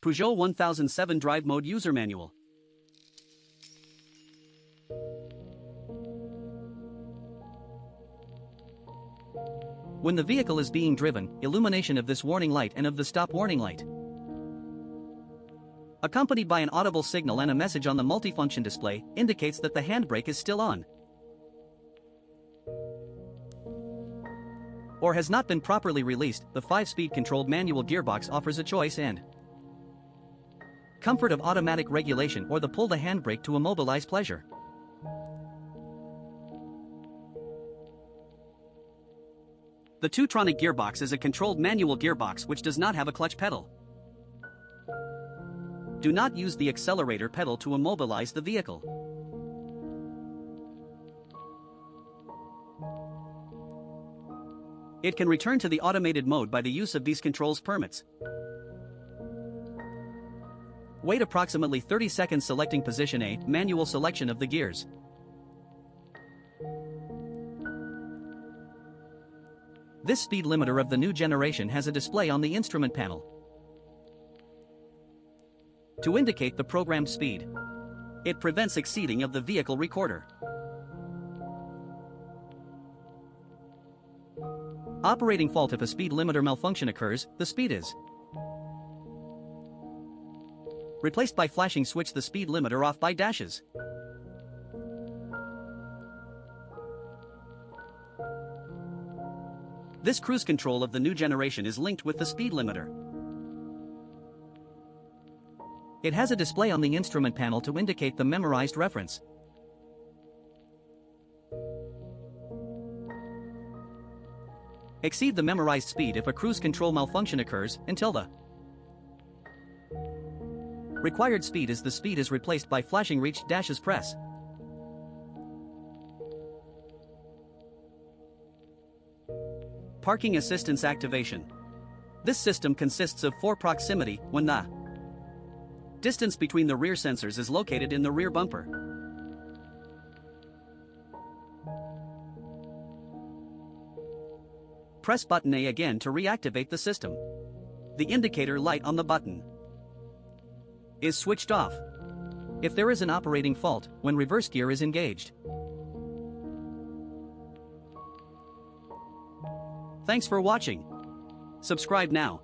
Peugeot 1007 Drive Mode User Manual. When the vehicle is being driven, illumination of this warning light and of the stop warning light, accompanied by an audible signal and a message on the multifunction display, indicates that the handbrake is still on or has not been properly released. The 5-speed controlled manual gearbox offers a choice and comfort of automatic regulation or the pull the handbrake to immobilize pleasure. The Tronic gearbox is a controlled manual gearbox which does not have a clutch pedal. Do not use the accelerator pedal to immobilize the vehicle. It can return to the automated mode by the use of these controls permits. Wait approximately 30 seconds selecting position A, manual selection of the gears. This speed limiter of the new generation has a display on the instrument panel to indicate the programmed speed. It prevents exceeding of the vehicle recorder. Operating fault: if a speed limiter malfunction occurs, the speed is replaced by flashing switch, the speed limiter off by dashes. This cruise control of the new generation is linked with the speed limiter. It has a display on the instrument panel to indicate the memorized reference. Exceed the memorized speed if a cruise control malfunction occurs until the required speed is. The speed is replaced by flashing reach dashes press. Parking assistance activation. This system consists of 4 proximity when the distance between the rear sensors is located in the rear bumper. Press button A again to reactivate the system. The indicator light on the button is switched off if there is an operating fault when reverse gear is engaged. Thanks for watching. Subscribe now.